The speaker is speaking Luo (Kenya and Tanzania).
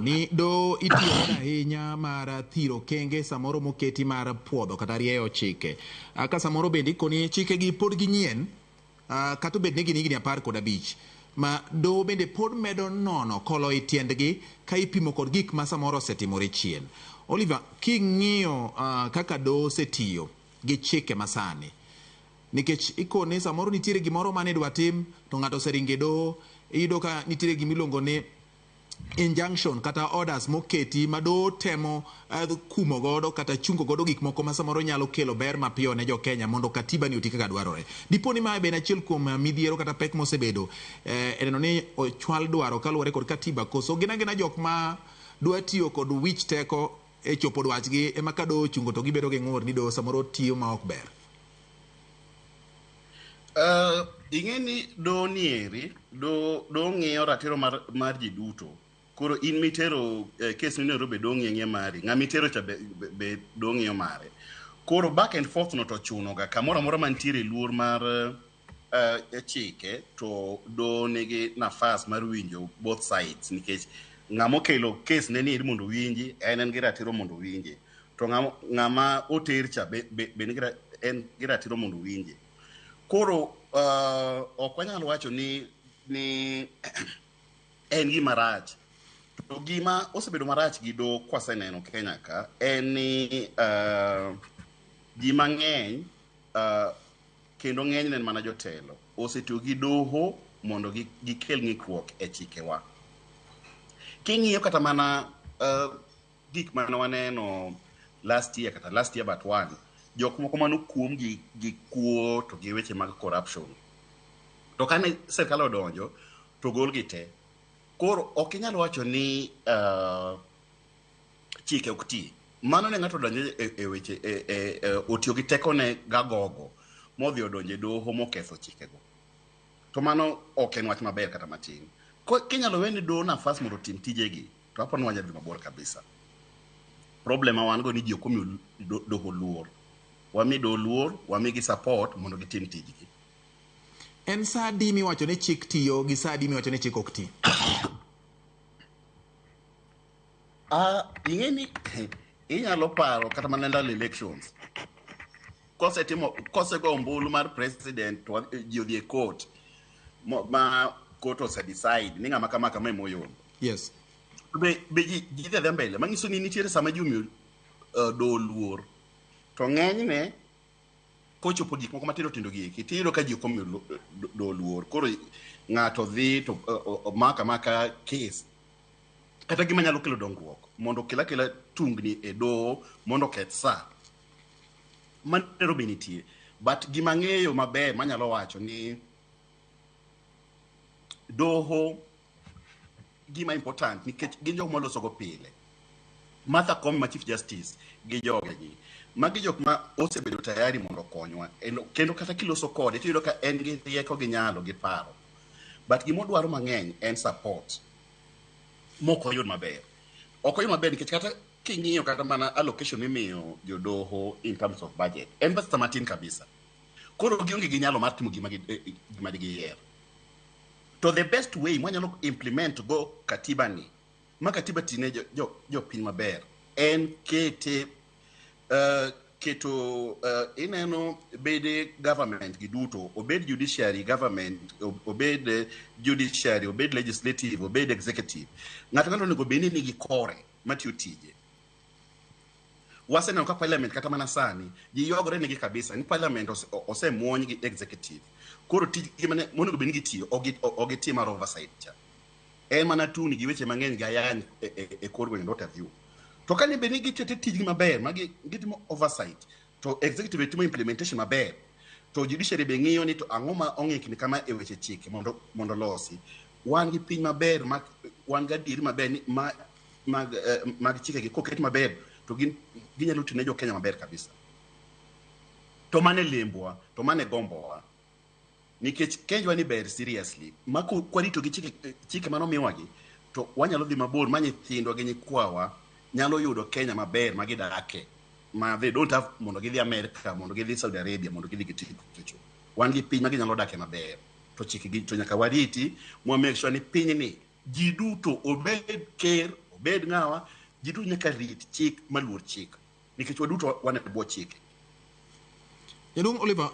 ni do itiyo ahinya mar thiro kenge samoro moketi mar puodho kata rieyo chike. Ka samoro bende ikoni chike gi pod ginyien, kata bed ni gin higni 15 ma do bende pod medo nono kolo itiendgi ka ipimo kod gik ma samoro osetimore chien. Oliver, king'iyo kaka do osetiyo gi chike masani, nikech ikoni samoro nitiere gimoro mane dwa tim to ng'ato oseringe do, iyudo ka nitiere gimiluongo ni injunction kata orders moketi ma do temo kumo godo kata chungo godo gik moko ma samoro nyalo kelo ber mapiyo ne jo Kenya mondo katiba ni oti kaka dwarore. Diponi ma ben achiel kuom midhiero kata pek mosebedo neno ni ochwal dwaro kaluwore kod katiba, koso gina jok ma dwa tiyo kod wich teko e chopo dwachgi ema ka do chungo to gibedo gi ng'ur ni do samoro tiyo ma ok ber. Ing'eni do nieri do ng'iyo ratiro mar ji duto. Koro in mitero kes ni Nairobi do ng'iyo mari, ng'a mitero cha be do ng'iyo mare. Koro back and forth no to chuno ga kamoro amora mantiere luor mar chike to do nigi nafas mar winjo both sides, nikech ng'amo kelo kes ne ni mondo winji en gi ratiro mondo winji, to ng'ama oter cha be en gi ratiro mondo winji. Koro ok wanyalo wacho ni en gima rach. To gima osebedo marach gi do kwaseneno Kenya ka en ni ji mang'eny kendo ng'eny ne mana jotelo osetiyo gi doho mondo gikel ng'ikruok e chikewa. King'iyo kata mana gik mane waneno last year but one, jok moko mano kuom gi kuo to gi weche mag corruption, to kane serikal odonjo to gol gi te. Koro ok inyal wacho ni chike ok ti. Mano ne ng'ato donjo e weche otiyo gi teko ne gagogo modhi odonje doho moketho chikego, to mano ok en wach maber kata matin. Kinyalo weni do nafas mondo tim tijegi, to hapo nwanya dhi mabor kabisa. Problem wan go ni ji okomi doho luor. Wami do luor, wami gi support mondo gitim tijgi. En saa di miwacho ni chik tiyo gi saa di miwacho ni chik ok ti? Ing'eni inyalo paro kata mana ndalo elections. Kose go ombulu mar president to ji odhi e court ma court ose decide ni ng'ama kama emoyombo. Yes. Be ji dhi mbele. Manyiso ni nitiere sama ji omiyo do luor. To ng'enyne kochopo gik moko matindo gi iki tiyudo ka ji ok omiyo do luor. Koro ng'ato dhi to maka case kata gima nyalo kelo dongruok mondo kela tungni e do mondo ket sa manero benitie. But gima ng'eyo maber manyalo wacho ni doho gima important nikech gin jok moloso go pile. Martha Koome ma Chief Justice gi jogegi magi jok ma osebedo tayari mondo konywa, kendo kata kiloso kode tiyudo ka en gi rieko gi nyalo gi paro, but gima odwaro mang'eny en support moko yud maber. Ok oyud maber nikech kata king'iyo kata mana allocation mimiyo jodoho in terms of budget en pesa matin kabisa. Koro gionge gi nyalo mar timo gima digiyier. To the best way mwanyalo implement go katiba ni ma katiba tine jo piny maber en keto ineno bede government gi duto, obed judiciary government, obed judiciary, obed legislative, obed executive, ng'ato onego beni nigi kore matiyo tije. Waseneno ka parliament kata mana sani ji yogore nigi kabisa ni parliament osemuony gi executive. Koro tijgi mane monego beni gitiyo ogiti mar oversight cha en mana tuni gi weche mang'eny ga yan e kor gweng' not view. To kane beni gitete tijgi maber magi gitimo oversight to executive timo implementation maber, to judiciary be ng'iyo ni to ang'o ma ong'ikni kama e weche chike mondo losi. Wan gi piny maber wan ga diri maber ni mag chike gi koket maber to ginyalo tine jo Kenya maber kabisa. To mane lembwa, to mane gombowa, nikech kenjwa ni ber seriously ma kwarito gi chike manomiwagi to wanyalo dhi mabor ma nyithindwa gi nyikwawa nyalo yudo Kenya maber ma gidake, ma they don't have mondo gidhi America, mondo gidhi Saudi Arabia, mondo gidhi giticho. Wan gi piny ma ginyalo dake maber, to chike gi to nyaka wariti make sure ni piny ni ji duto obed ker, obed ng'awa, ji duto nyaka rit chik maluor chik nikech waduto wan e bwo chike. Jaduong' Oliver,